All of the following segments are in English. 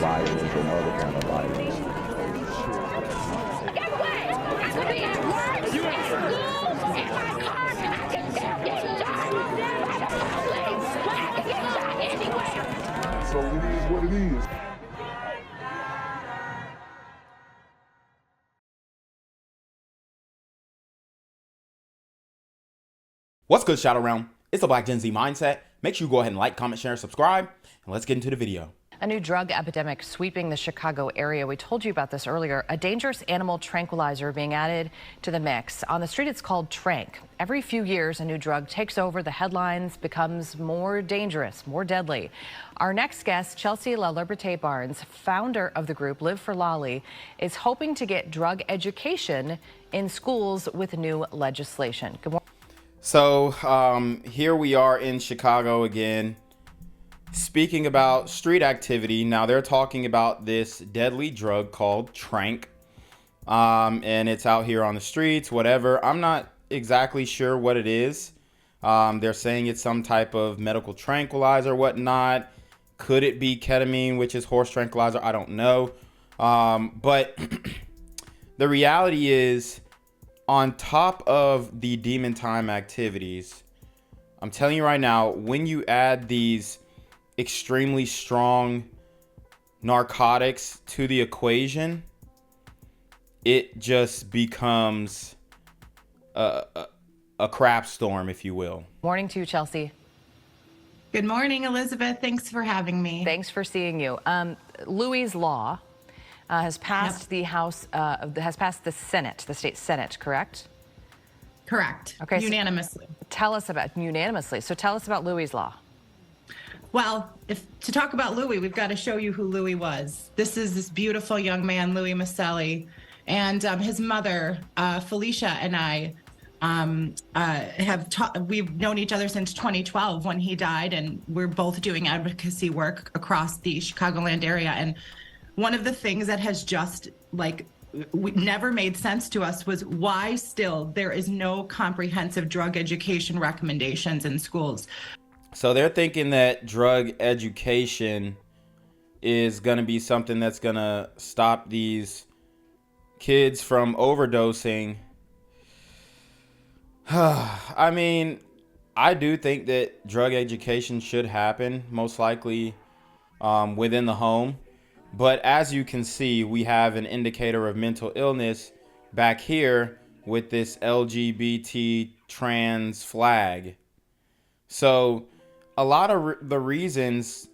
violence and other kind of violence. Get away! I could be at work, at school, in my car, I can still get shot by the police. I can get shot anywhere. So it is what it is. What's good, Shadow Realm? It's the Black Gen Z Mindset. Make sure you go ahead and like, comment, share, subscribe, and let's get into the video. A new drug epidemic sweeping the Chicago area. We told you about this earlier. A dangerous animal tranquilizer being added to the mix. On the street, it's called Trank. Every few years, a new drug takes over the headlines, becomes more dangerous, more deadly. Our next guest, Chelsea La Liberté Barnes, founder of the group Live for Lolly, is hoping to get drug education in schools with new legislation. Good morning. So here we are in Chicago again, speaking about street activity. Now they're talking about this deadly drug called Trank, and it's out here on the streets, whatever. I'm not exactly sure what it is. They're saying it's some type of medical tranquilizer, whatnot. Could it be ketamine, which is horse tranquilizer? I don't know. But the reality is, on top of the demon time activities, I'm telling you right now, when you add these extremely strong narcotics to the equation, it just becomes a crap storm, if you will. Morning to you, Chelsea. Good morning, Elizabeth. Thanks for having me. Thanks for seeing you. Louis' law has passed the House, has passed the Senate, the state Senate, correct? Correct. Okay. Unanimously. Tell us about unanimously. So tell us about Louis' law. Well, to talk about Louis, we've got to show you who Louis was. This is this beautiful young man, Louis Maselli, and his mother, Felicia, and I we've known each other since 2012 when he died, and we're both doing advocacy work across the Chicagoland area. And one of the things that has just never made sense to us was why still there is no comprehensive drug education recommendations in schools. So they're thinking that drug education is going to be something that's going to stop these kids from overdosing. I mean, I do think that drug education should happen, most likely within the home. But as you can see, we have an indicator of mental illness back here with this LGBT trans flag. So a lot of the reasons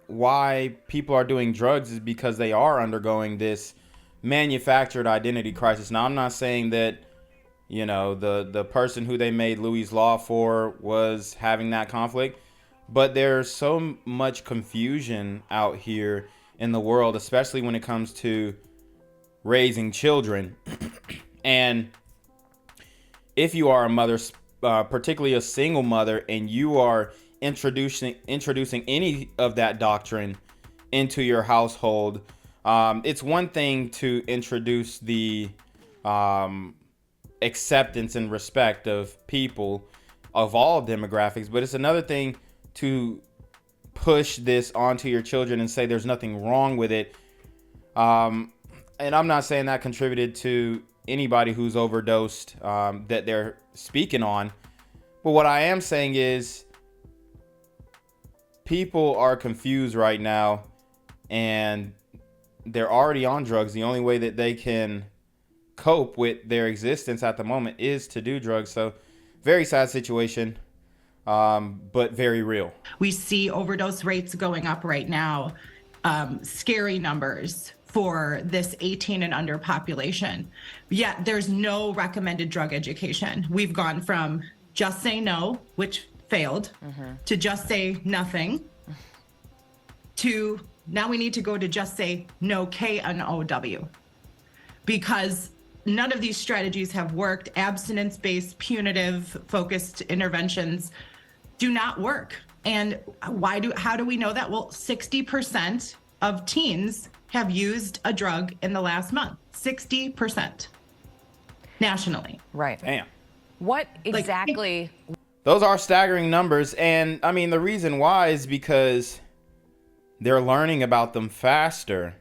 why people are doing drugs is because they are undergoing this manufactured identity crisis. Now, I'm not saying that, you know, the person who they made Louis' law for was having that conflict, but there's so much confusion out here in the world, especially when it comes to raising children. And if you are a mother, particularly a single mother, and you are introducing any of that doctrine into your household, it's one thing to introduce the acceptance and respect of people of all demographics, but it's another thing to push this onto your children and say there's nothing wrong with it. And I'm not saying that contributed to anybody who's overdosed that they're speaking on. But what I am saying is people are confused right now and they're already on drugs. The only way that they can cope with their existence at the moment is to do drugs. So very sad situation. But very real. We see overdose rates going up right now, scary numbers for this 18 and under population. Yet there's no recommended drug education. We've gone from just say no, which failed, to just say nothing, to now we need to go to just say no, KNOW, because none of these strategies have worked. Abstinence-based, punitive, focused interventions do not work. And how do we know that? Well, 60% of teens have used a drug in the last month. 60% nationally. Right. Damn. What exactly? Those are staggering numbers. And I mean, the reason why is because they're learning about them faster.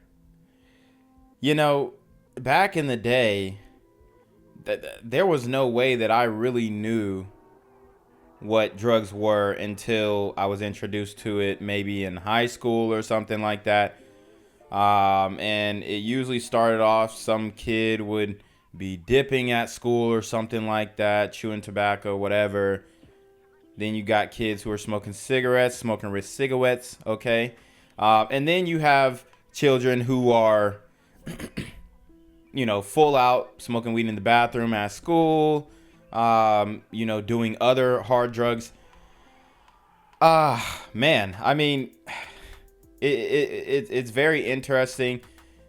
You know, back in the day, there was no way that I really knew what drugs were until I was introduced to it, maybe in high school or something like that. And it usually started off, some kid would be dipping at school or something like that, chewing tobacco, whatever. Then you got kids who are smoking cigarettes, smoking wrist cigarettes, okay? And then you have children who are, you know, full out smoking weed in the bathroom at school, you know, doing other hard drugs. Man, I mean, it's very interesting.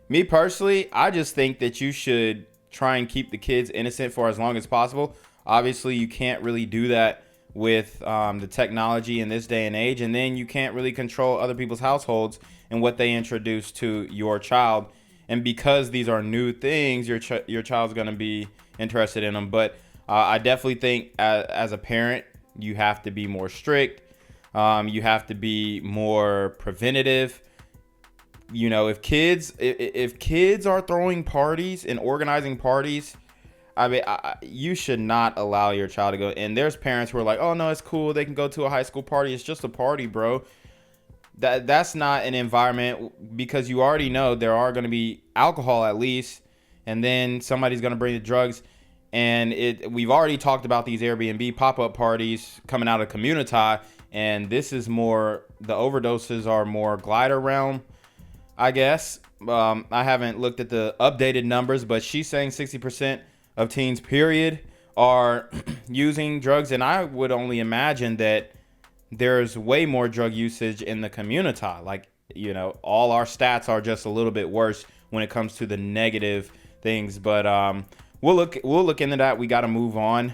Me personally, I just think that you should try and keep the kids innocent for as long as possible. Obviously, you can't really do that with the technology in this day and age, and then you can't really control other people's households and what they introduce to your child. And because these are new things, your child's going to be interested in them. But I definitely think as a parent, you have to be more strict. You have to be more preventative. You know, if kids are throwing parties and organizing parties, I mean, you should not allow your child to go. And there's parents who are like, oh, no, it's cool. They can go to a high school party. It's just a party, bro. That's not an environment, because you already know there are going to be alcohol at least. And then somebody's going to bring the drugs. And we've already talked about these Airbnb pop-up parties coming out of Community. And this is more, the overdoses are more glider realm, I guess. I haven't looked at the updated numbers, but she's saying 60% of teens, period, are using drugs. And I would only imagine that there's way more drug usage in the community. Like, you know, all our stats are just a little bit worse when it comes to the negative things. But we'll look into that. We got to move on.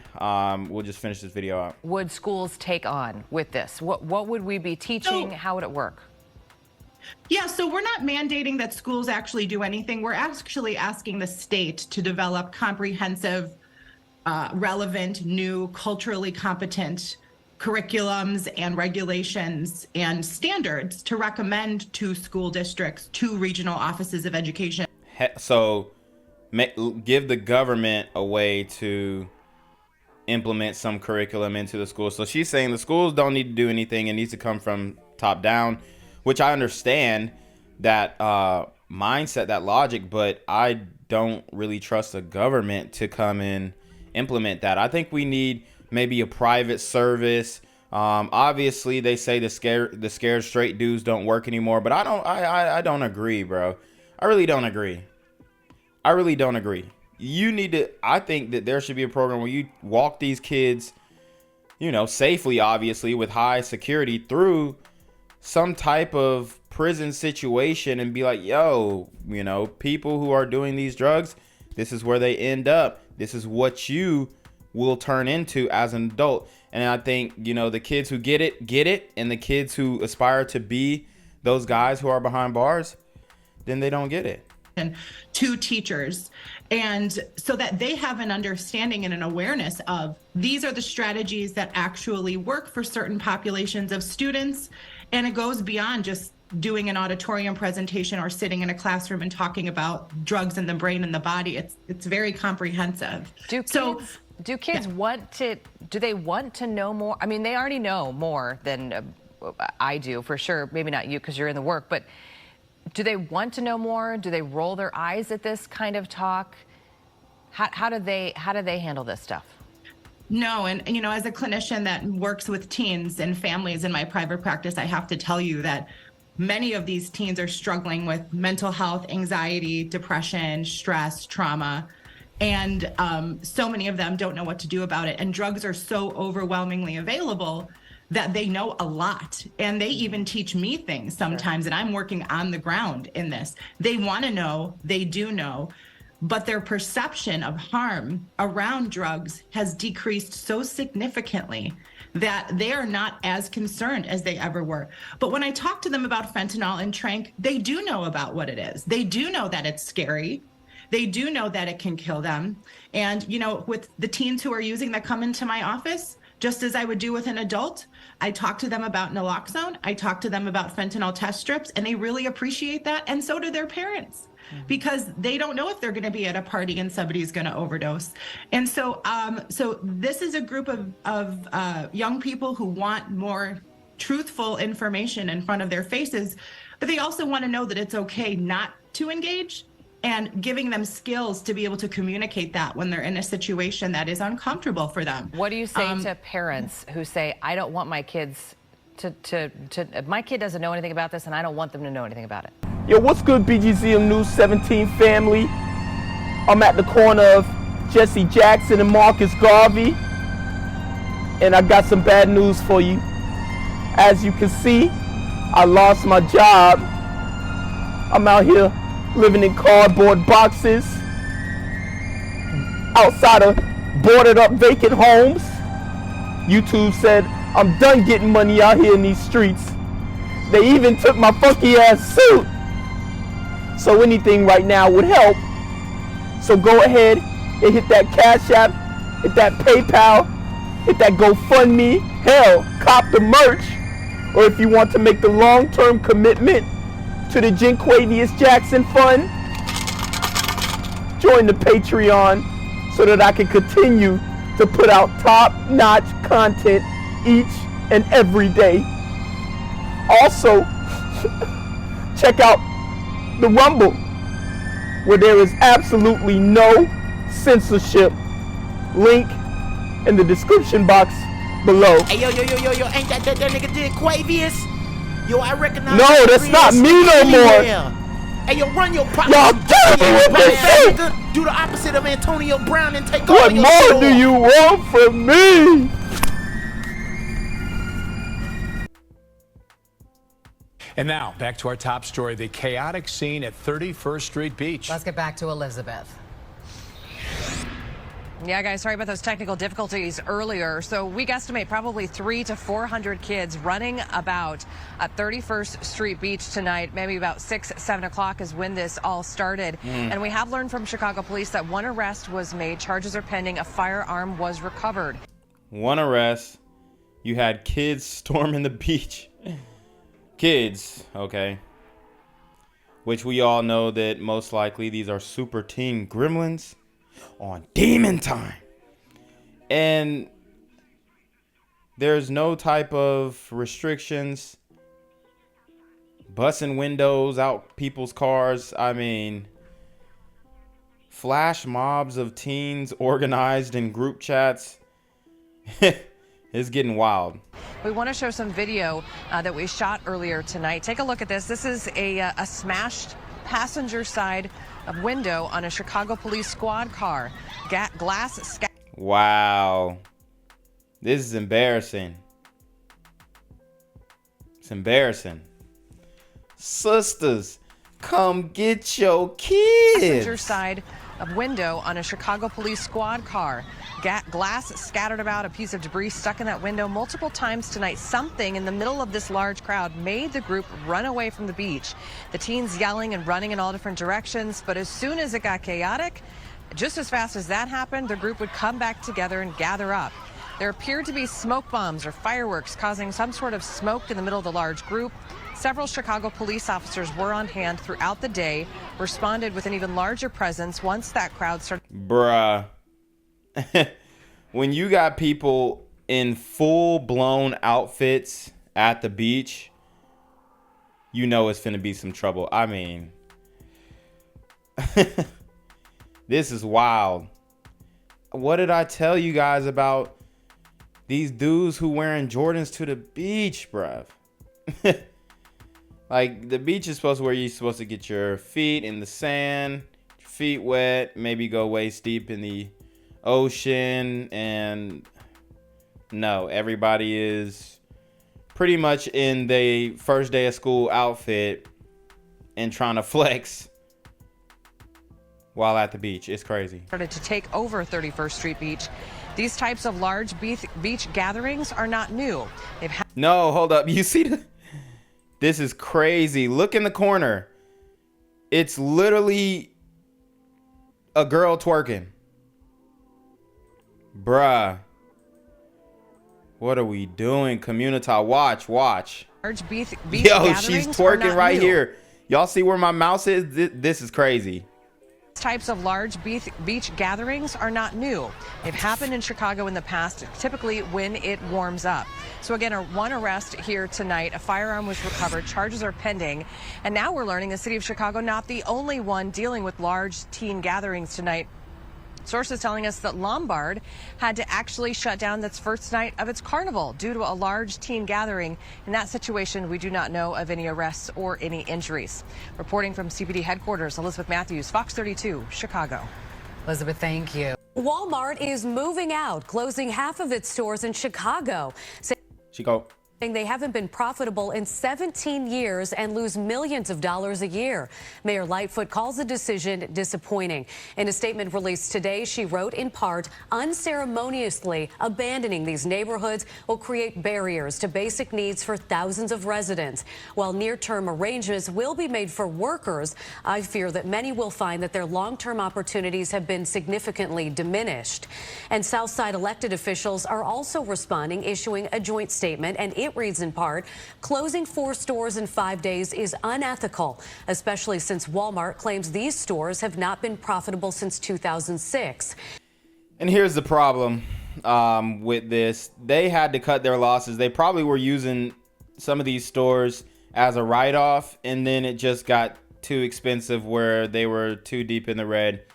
We'll just finish this video out. Would schools take on with this? What would we be teaching? How would it work? Yeah, so we're not mandating that schools actually do anything. We're actually asking the state to develop comprehensive, relevant, new, culturally competent curriculums and regulations and standards to recommend to school districts, to regional offices of education. So give the government a way to implement some curriculum into the schools. So she's saying the schools don't need to do anything. It needs to come from top down, which I understand that mindset, that logic, but I don't really trust the government to come and implement that. I think we need maybe a private service. Obviously, they say the scared straight dudes don't work anymore, but I don't agree, bro. I really don't agree. You need to, I think that there should be a program where you walk these kids, you know, safely, obviously, with high security through some type of prison situation and be like, yo, you know, people who are doing these drugs, this is where they end up. This is what you will turn into as an adult. And I think, you know, the kids who get it, and the kids who aspire to be those guys who are behind bars, then they don't get it. And to teachers, and so that they have an understanding and an awareness of these are the strategies that actually work for certain populations of students. And it goes beyond just doing an auditorium presentation or sitting in a classroom and talking about drugs in the brain and the body. It's very comprehensive. Do kids want to know more? I mean, they already know more than I do, for sure. Maybe not you, because you're in the work, but do they want to know more? Do they roll their eyes at this kind of talk? How do they handle this stuff? No, and you know, as a clinician that works with teens and families in my private practice, I have to tell you that many of these teens are struggling with mental health, anxiety, depression, stress, trauma, and so many of them don't know what to do about it. And drugs are so overwhelmingly available that they know a lot, and they even teach me things sometimes, and I'm working on the ground in this. They want to know, they do know, but their perception of harm around drugs has decreased so significantly that they are not as concerned as they ever were. But when I talk to them about fentanyl and tranq, they do know about what it is. They do know that it's scary. They do know that it can kill them. And, you know, with the teens who are using that come into my office, just as I would do with an adult. I talk to them about naloxone. I talk to them about fentanyl test strips, and they really appreciate that. And so do their parents, because they don't know if they're going to be at a party and somebody's going to overdose. And so, so this is a group of young people who want more truthful information in front of their faces, but they also want to know that it's okay not to engage, and giving them skills to be able to communicate that when they're in a situation that is uncomfortable for them. What do you say to parents who say, I don't want my kids my kid doesn't know anything about this and I don't want them to know anything about it? Yo, what's good, BGZM News 17 family? I'm at the corner of Jesse Jackson and Marcus Garvey, and I got some bad news for you. As you can see, I lost my job. I'm out here living in cardboard boxes outside of boarded up vacant homes. YouTube said I'm done getting money out here in these streets. They even took my funky ass suit. So anything right now would help. So go ahead and hit that Cash App, hit that PayPal, hit that GoFundMe, hell, cop the merch. Or if you want to make the long-term commitment to the Jinquavius Jackson Fund, join the Patreon so that I can continue to put out top-notch content each and every day. Also, check out the Rumble, where there is absolutely no censorship. Link in the description box below. Hey, yo, ain't that nigga Jinquavius? Yo, I recognize. No, that's not me no more. Hey, yo, run your pocket. Y'all killing me with this shit. Do the opposite of Antonio Brown and take What all your more shit do off. you want from me? And now, back to our top story, the chaotic scene at 31st Street Beach. Let's get back to Elizabeth. Yeah, guys, sorry about those technical difficulties earlier. So we estimate probably 300 to 400 kids running about at 31st Street Beach tonight. Maybe about 6, 7 o'clock is when this all started. And we have learned from Chicago police that one arrest was made. Charges are pending. A firearm was recovered. One arrest. You had kids storming the beach. Kids, okay. Which we all know that most likely these are super teen gremlins on demon time. And there's no type of restrictions. Busting windows out people's cars. I mean, flash mobs of teens organized in group chats. It's getting wild. We want to show some video that we shot earlier tonight. Take a look at this. This is a smashed passenger side window on a Chicago police squad car. Glass. Wow. This is embarrassing. It's embarrassing. Sisters, come get your kids. Passenger side window on a Chicago police squad car. Glass scattered about, a piece of debris stuck in that window multiple times tonight. Something in the middle of this large crowd made the group run away from the beach. The teens yelling and running in all different directions, but as soon as it got chaotic, just as fast as that happened, the group would come back together and gather up. There appeared to be smoke bombs or fireworks causing some sort of smoke in the middle of the large group. Several Chicago police officers were on hand throughout the day, responded with an even larger presence once that crowd started. Bruh. When you got people in full-blown outfits at the beach, you know it's finna be some trouble. I mean, this is wild. What did I tell you guys about these dudes who wearing Jordans to the beach, bruv? Like, the beach is supposed to where you're supposed to get your feet in the sand, your feet wet, maybe go waist deep in the ocean, and no, everybody is pretty much in the first day of school outfit and trying to flex while at the beach. It's crazy. Started to take over 31st Street Beach. These types of large beach gatherings are not new. No, hold up. You see this is crazy. Look in the corner. It's literally a girl twerking. Bruh. What are we doing? Community, watch. Large beach Yo, she's gatherings are twerking not right new. here. Y'all see where my mouse is? This is crazy. Types of large beach gatherings are not new. They've happened in Chicago in the past, typically when it warms up. So again, one arrest here tonight. A firearm was recovered. Charges are pending. And now we're learning the city of Chicago not the only one dealing with large teen gatherings tonight. Sources telling us that Lombard had to actually shut down its first night of its carnival due to a large teen gathering. In that situation, we do not know of any arrests or any injuries. Reporting from CPD headquarters, Elizabeth Matthews, Fox 32, Chicago. Elizabeth, thank you. Walmart is moving out, closing half of its stores in Chicago. Chico. They haven't been profitable in 17 years and lose millions of dollars a year. Mayor Lightfoot calls the decision disappointing. In a statement released today, she wrote, in part, unceremoniously abandoning these neighborhoods will create barriers to basic needs for thousands of residents. While near-term arrangements will be made for workers, I fear that many will find that their long-term opportunities have been significantly diminished. And Southside elected officials are also responding, issuing a joint statement, and it reads in part, closing 4 stores in 5 days is unethical, especially since Walmart claims these stores have not been profitable since 2006. And here's the problem with this. They had to cut their losses. They probably were using some of these stores as a write-off, and then it just got too expensive where they were too deep in the red.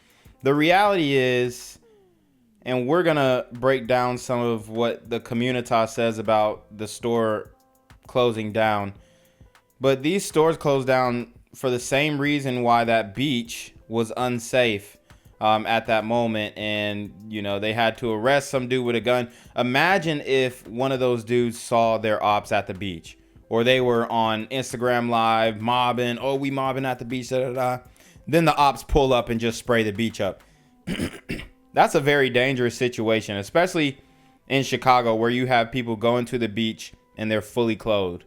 The reality is, and we're going to break down some of what the community says about the store closing down. But these stores closed down for the same reason why that beach was unsafe at that moment. And, you know, they had to arrest some dude with a gun. Imagine if one of those dudes saw their ops at the beach, or they were on Instagram Live mobbing. Oh, we mobbing at the beach. Da, da, da. Then the ops pull up and just spray the beach up. That's a very dangerous situation, especially in Chicago, where you have people going to the beach and they're fully clothed.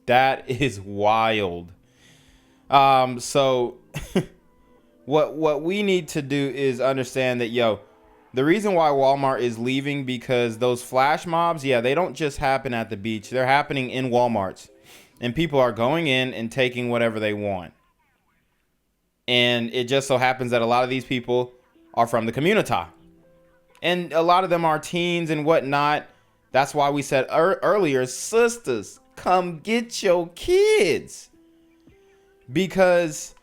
That is wild. So what we need to do is understand that, the reason why Walmart is leaving, because those flash mobs, they don't just happen at the beach. They're happening in Walmarts, and people are going in and taking whatever they want. And it just so happens that a lot of these people are from the community. And a lot of them are teens and whatnot. That's why we said earlier, sisters, come get your kids. Because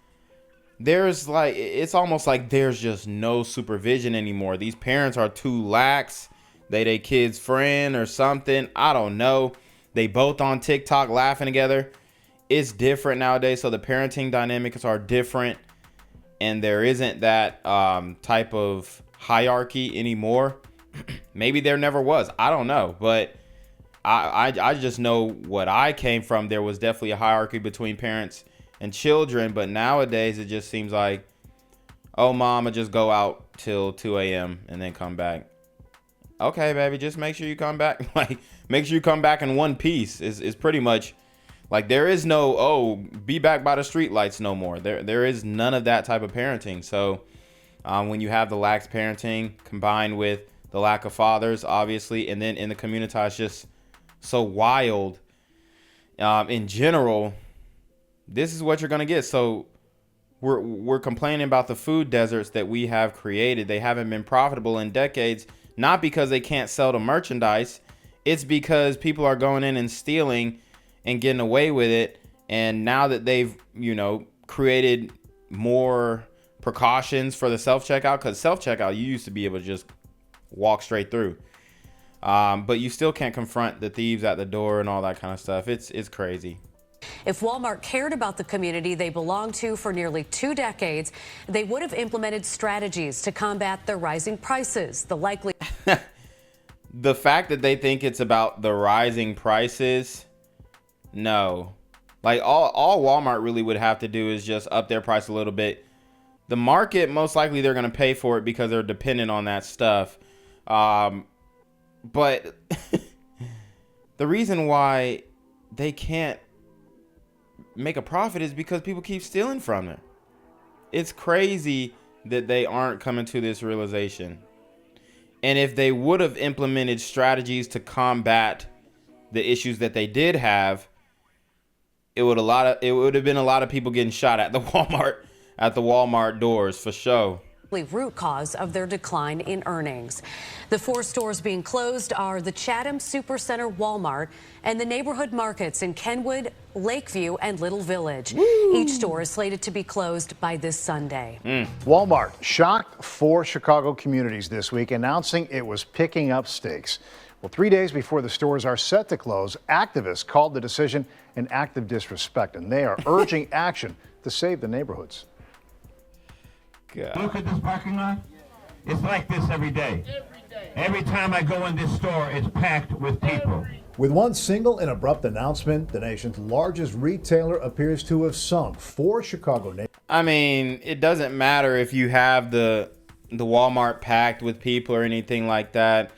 it's almost like there's just no supervision anymore. These parents are too lax. They kids' friend or something. I don't know. They both on Tik Tok laughing together. It's different nowadays. So the parenting dynamics are different. And there isn't that type of hierarchy anymore. Maybe there never was. I don't know. But I just know what I came from. There was definitely a hierarchy between parents and children. But nowadays, it just seems like, oh, mama, just go out till 2 a.m. and then come back. Okay, baby, just make sure you come back. Make sure you come back in one piece. Is pretty much... there is no, be back by the street lights no more. There is none of that type of parenting. So when you have the lax parenting combined with the lack of fathers, obviously, and then in the community, it's just so wild. In general, this is what you're going to get. So we're complaining about the food deserts that we have created. They haven't been profitable in decades, not because they can't sell the merchandise. It's because people are going in and stealing and getting away with it. And now that they've, created more precautions for the self-checkout, because self-checkout, you used to be able to just walk straight through. But you still can't confront the thieves at the door and all that kind of stuff. It's crazy. If Walmart cared about the community they belong to for nearly 2 decades, they would have implemented strategies to combat the rising prices. The fact that they think it's about the rising prices, no. All Walmart really would have to do is just up their price a little bit. The market, most likely they're going to pay for it because they're dependent on that stuff. But the reason why they can't make a profit is because people keep stealing from them. It's crazy that they aren't coming to this realization. And if they would have implemented strategies to combat the issues that they did have, it would have been a lot of people getting shot at the Walmart doors for sure. Root cause of their decline in earnings. The 4 stores being closed are the Chatham Supercenter Walmart and the neighborhood markets in Kenwood, Lakeview, and Little Village. Woo! Each store is slated to be closed by this Sunday. Walmart shocked 4 Chicago communities this week, announcing it was picking up stakes. Well, 3 days before the stores are set to close, activists called the decision an act of disrespect, and they are urging action to save the neighborhoods. God. Look at this parking lot. It's like this every day. Every time I go in this store, it's packed with people. With one single and abrupt announcement, the nation's largest retailer appears to have sunk 4 Chicago neighborhoods. I mean, it doesn't matter if you have the Walmart packed with people or anything like that.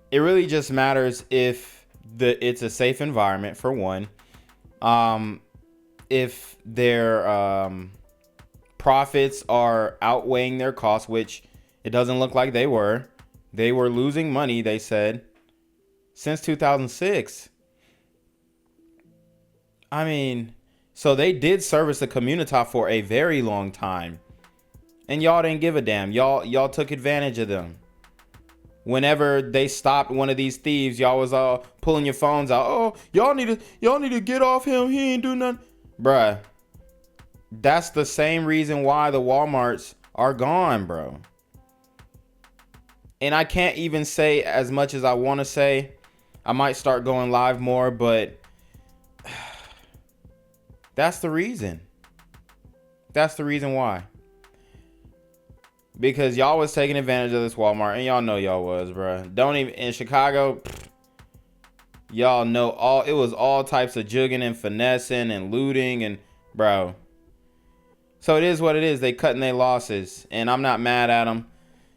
It really just matters if it's a safe environment, for one. If their profits are outweighing their costs, which it doesn't look like they were. They were losing money, they said, since 2006. I mean, so they did service the community for a very long time. And y'all didn't give a damn. Y'all took advantage of them. Whenever they stopped one of these thieves, y'all was all pulling your phones out. Oh, y'all need to get off him. He ain't do nothing. Bruh. That's the same reason why the Walmarts are gone, bro. And I can't even say as much as I want to say. I might start going live more, but that's the reason. That's the reason why. Because y'all was taking advantage of this Walmart, and y'all know y'all was, bro. Don't even in Chicago. Y'all know it was all types of jugging and finessing and looting and bro. So it is what it is. They cutting their losses, and I'm not mad at them.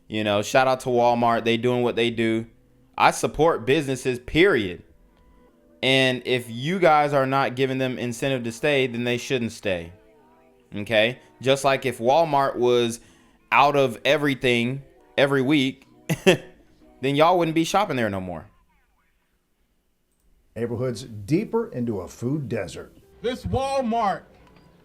You know, shout out to Walmart. They doing what they do. I support businesses, period. And if you guys are not giving them incentive to stay, then they shouldn't stay. Okay? Just like if Walmart was out of everything every week, then y'all wouldn't be shopping there no more. Neighborhoods deeper into a food desert. This Walmart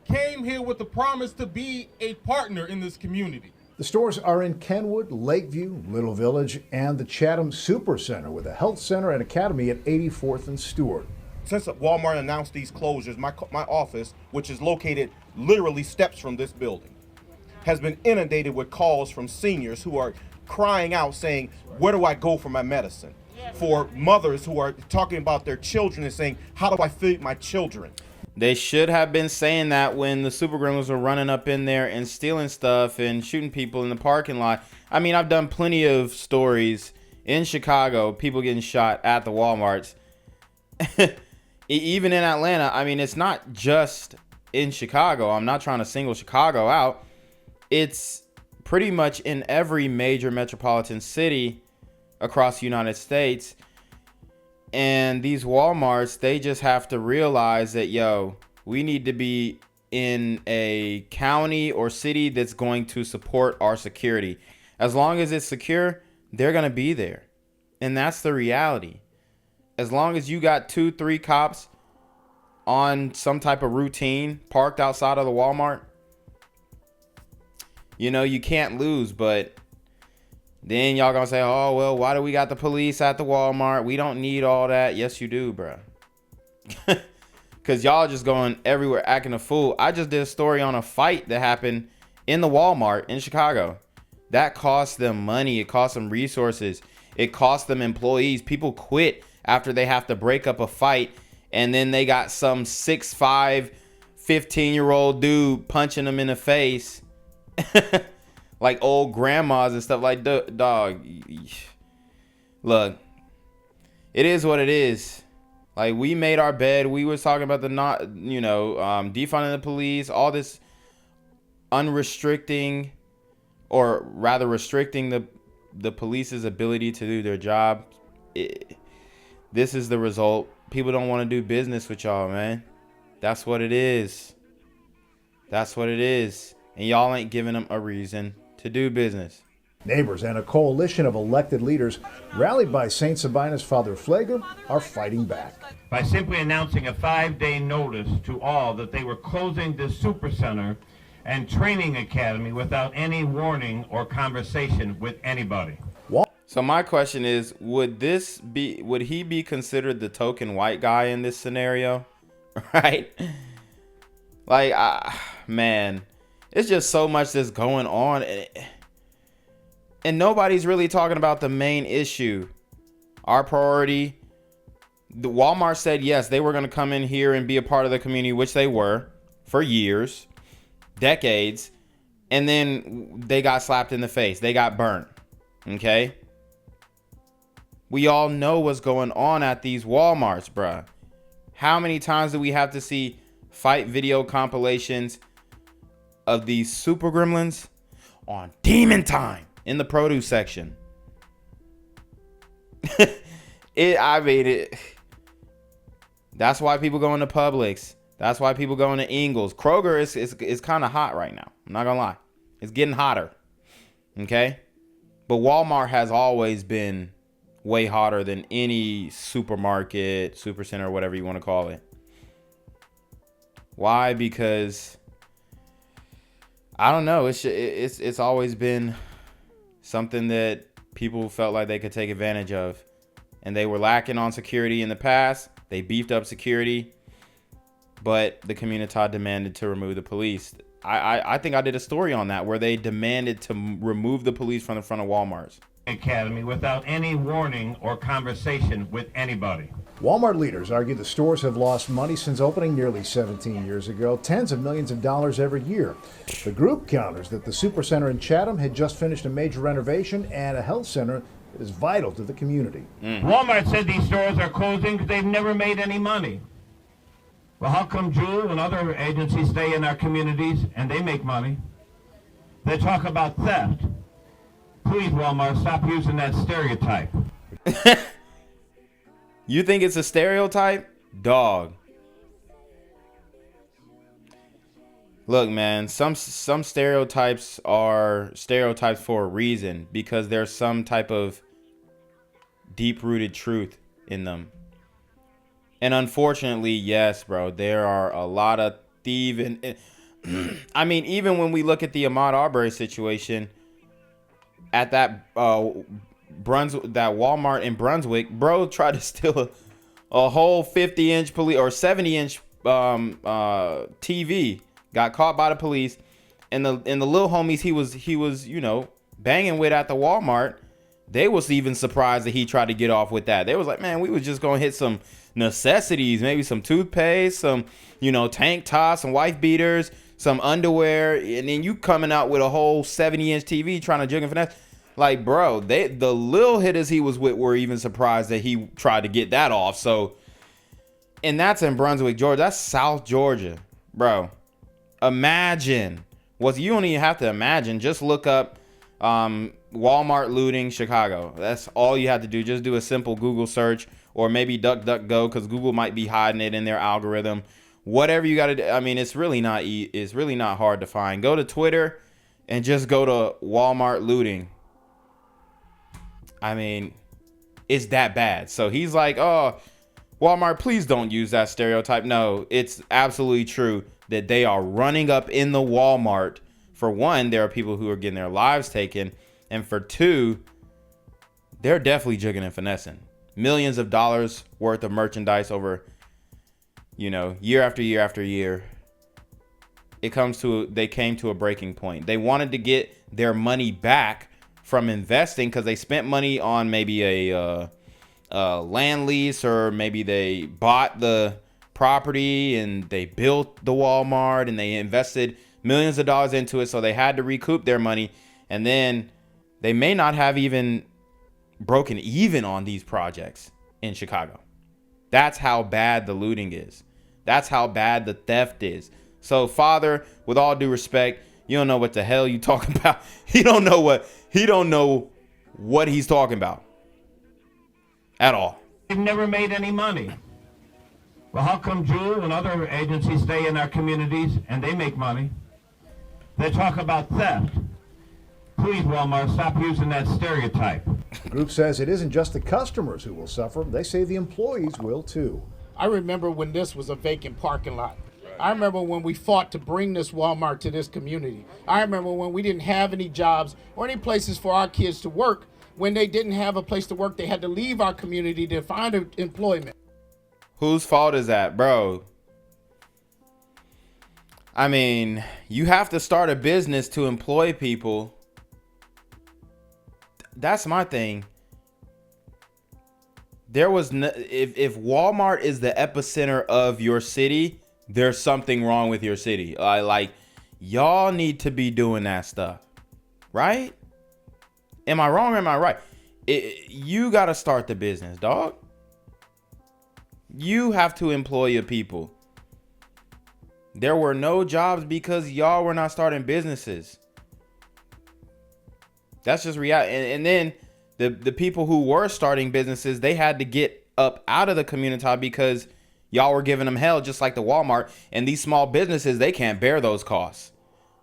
came here with the promise to be a partner in this community. The stores are in Kenwood, Lakeview, Little Village, and the Chatham Supercenter with a health center and academy at 84th and Stewart. Since Walmart announced these closures, my office, which is located literally steps from this building, has been inundated with calls from seniors who are crying out saying, where do I go for my medicine? For mothers who are talking about their children and saying, how do I feed my children? They should have been saying that when the super criminals were running up in there and stealing stuff and shooting people in the parking lot. I mean, I've done plenty of stories in Chicago, people getting shot at the Walmarts. Even in Atlanta, I mean, it's not just in Chicago. I'm not trying to single Chicago out. It's pretty much in every major metropolitan city across the United States. And these Walmarts, they just have to realize that, yo, we need to be in a county or city that's going to support our security. As long as it's secure, they're going to be there. And that's the reality. As long as you got 2-3 cops on some type of routine parked outside of the Walmart, you know, you can't lose. But then y'all gonna say, oh, well, why do we got the police at the Walmart? We don't need all that. Yes, you do, bro. Because y'all just going everywhere acting a fool. I just did a story on a fight that happened in the Walmart in Chicago. That cost them money. It cost them resources. It cost them employees. People quit after they have to break up a fight. And then they got some 6'5", 15-year-old dude punching them in the face. Like old grandmas and stuff. Like, dog, look, it is what it is. Like, we made our bed. We was talking about defunding the police, all this unrestricting, or rather restricting the police's ability to do their job. This is the result. People don't want to do business with y'all, man. That's what it is. That's what it is. And y'all ain't giving them a reason to do business. Neighbors and a coalition of elected leaders rallied by St. Sabina's Father Flager are fighting back. By simply announcing a 5-day notice to all that they were closing the Supercenter and Training Academy without any warning or conversation with anybody. So my question is, would he be considered the token white guy in this scenario? Right? Like, man, it's just so much that's going on. And nobody's really talking about the main issue. Our priority. The Walmart said yes, they were going to come in here and be a part of the community, which they were for years, decades. And then they got slapped in the face. They got burnt. Okay? We all know what's going on at these Walmarts, bruh. How many times do we have to see fight video compilations of these super gremlins on Demon Time in the produce section? That's why people go into Publix. That's why people go into Ingles. Kroger is kind of hot right now. I'm not gonna lie. It's getting hotter. Okay? But Walmart has always been way hotter than any supermarket, supercenter, whatever you want to call it. Why? Because I don't know. It's always been something that people felt like they could take advantage of, and they were lacking on security in the past. They beefed up security, but the community demanded to remove the police. I think I did a story on that where they demanded to remove the police from the front of Walmarts. Academy without any warning or conversation with anybody. Walmart leaders argue the stores have lost money since opening nearly 17 years ago, tens of millions of dollars every year. The group counters that the Supercenter in Chatham had just finished a major renovation and a health center that is vital to the community. Walmart said these stores are closing because they've never made any money. Well, how come Jewel and other agencies stay in our communities and they make money? They talk about theft. Please, Walmart, stop using that stereotype. You think it's a stereotype? Dog. Look, man, some stereotypes are stereotypes for a reason, because there's some type of deep-rooted truth in them. And unfortunately, yes, bro, there are a lot of thieving. I mean, even when we look at the Ahmaud Arbery situation, at that Walmart in Brunswick, bro tried to steal a whole 50-inch police or 70-inch TV. Got caught by the police, and the little homies he was banging with at the Walmart, they was even surprised that he tried to get off with that. They was like, man, we was just gonna hit some necessities, maybe some toothpaste, some tank tops, some wife beaters, some underwear, and then you coming out with a whole 70-inch TV trying to jug and finesse. Like, bro, the little hitters he was with were even surprised that he tried to get that off. So, and that's in Brunswick, Georgia. That's South Georgia, bro. Imagine. You don't even have to imagine. Just look up Walmart looting Chicago. That's all you have to do. Just do a simple Google search, or maybe DuckDuckGo, because Google might be hiding it in their algorithm. Whatever you got to do. I mean, it's really not hard to find. Go to Twitter and just go to Walmart looting. I mean, it's that bad. So he's like, oh, Walmart, please don't use that stereotype. No, it's absolutely true that they are running up in the Walmart. For one, there are people who are getting their lives taken. And for two, they're definitely jigging and finessing. Millions of dollars worth of merchandise over, year after year after year. They came to a breaking point. They wanted to get their money back from investing because they spent money on maybe a land lease, or maybe they bought the property and they built the Walmart and they invested millions of dollars into it, so they had to recoup their money. And then they may not have even broken even on these projects in Chicago. That's how bad the looting is. That's how bad the theft is. So, Father, with all due respect, you don't know what the hell you talking about. He don't know what he's talking about at all. They've never made any money. Well, how come Jewel and other agencies stay in our communities and they make money? They talk about theft. Please, Walmart, stop using that stereotype. The group says it isn't just the customers who will suffer. They say the employees will too. I remember when this was a vacant parking lot. I remember when we fought to bring this Walmart to this community. I remember when we didn't have any jobs or any places for our kids to work. When they didn't have a place to work, they had to leave our community to find employment. Whose fault is that, bro? I mean, you have to start a business to employ people. That's my thing. There was no, if Walmart is the epicenter of your city, there's something wrong with your city. Like, y'all need to be doing that stuff, right? Am I wrong or am I right? You got to start the business, dog. You have to employ your people. There were no jobs because y'all were not starting businesses. That's just reality. And then the people who were starting businesses, they had to get up out of the community because y'all were giving them hell, just like the Walmart. And these small businesses, they can't bear those costs.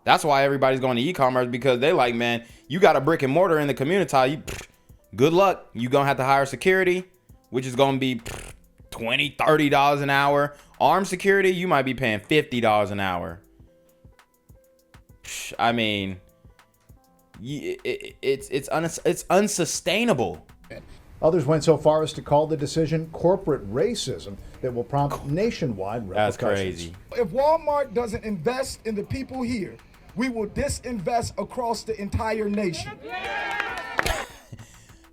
That's why everybody's going to e-commerce, because they like, man, you got a brick and mortar in the community. Good luck. You're going to have to hire security, which is going to be $20, $30 an hour. Armed security, you might be paying $50 an hour. I mean, it's unsustainable. Others went so far as to call the decision corporate racism that will prompt nationwide repercussions. That's crazy. If Walmart doesn't invest in the people here, we will disinvest across the entire nation.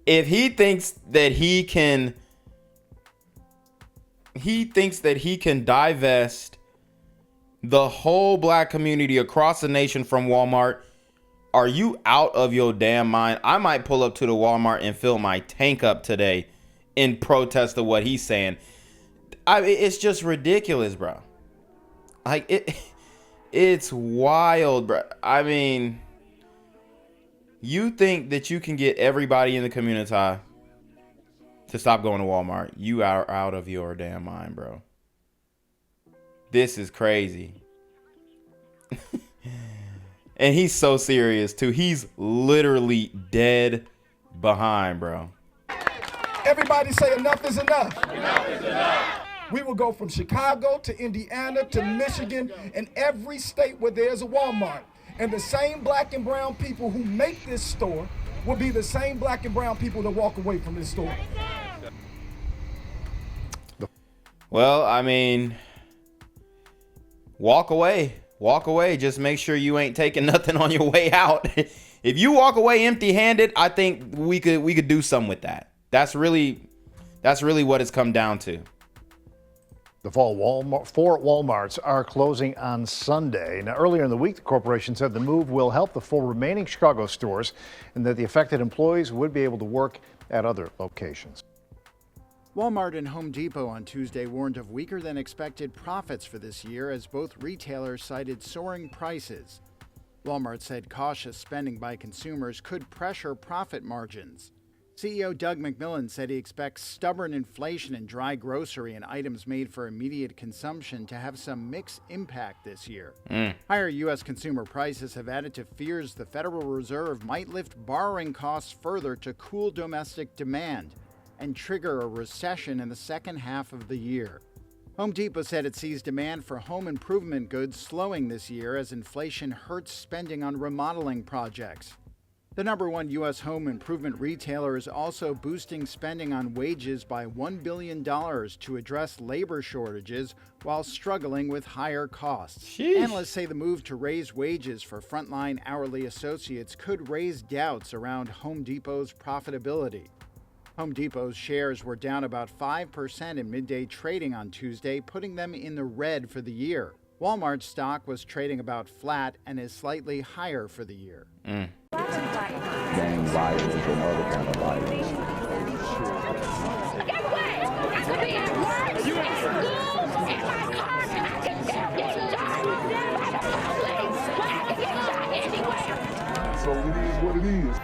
If he thinks that he can divest the whole black community across the nation from Walmart, are you out of your damn mind? I might pull up to the Walmart and fill my tank up today in protest of what he's saying. It's just ridiculous, bro. Like, it's wild, bro. I mean, you think that you can get everybody in the community to stop going to Walmart? You are out of your damn mind, bro. This is crazy. And he's so serious too. He's literally dead behind, bro. Everybody say enough is enough. Enough is enough. We will go from Chicago to Indiana to Michigan and every state where there's a Walmart. And the same black and brown people who make this store will be the same black and brown people that walk away from this store. Well, I mean, walk away. Walk away. Just make sure you ain't taking nothing on your way out. If you walk away empty-handed, I think we could do something with that. That's really what it's come down to. The four Walmarts are closing on Sunday. Now, earlier in the week, the corporation said the move will help the 4 remaining Chicago stores and that the affected employees would be able to work at other locations. Walmart and Home Depot on Tuesday warned of weaker than expected profits for this year as both retailers cited soaring prices. Walmart said cautious spending by consumers could pressure profit margins. CEO Doug McMillon said he expects stubborn inflation in dry grocery and items made for immediate consumption to have some mixed impact this year. Higher U.S. consumer prices have added to fears the Federal Reserve might lift borrowing costs further to cool domestic demand and trigger a recession in the second half of the year. Home Depot said it sees demand for home improvement goods slowing this year as inflation hurts spending on remodeling projects. The #1 U.S. home improvement retailer is also boosting spending on wages by $1 billion to address labor shortages while struggling with higher costs. Sheesh. Analysts say the move to raise wages for frontline hourly associates could raise doubts around Home Depot's profitability. Home Depot's shares were down about 5% in midday trading on Tuesday, putting them in the red for the year. Walmart's stock was trading about flat and is slightly higher for the year. Gang violence and other kind of violence. Get away! I could be at work, in school, in my car, and I can still get shot by the police. But I can get shot anywhere. So it is what it is.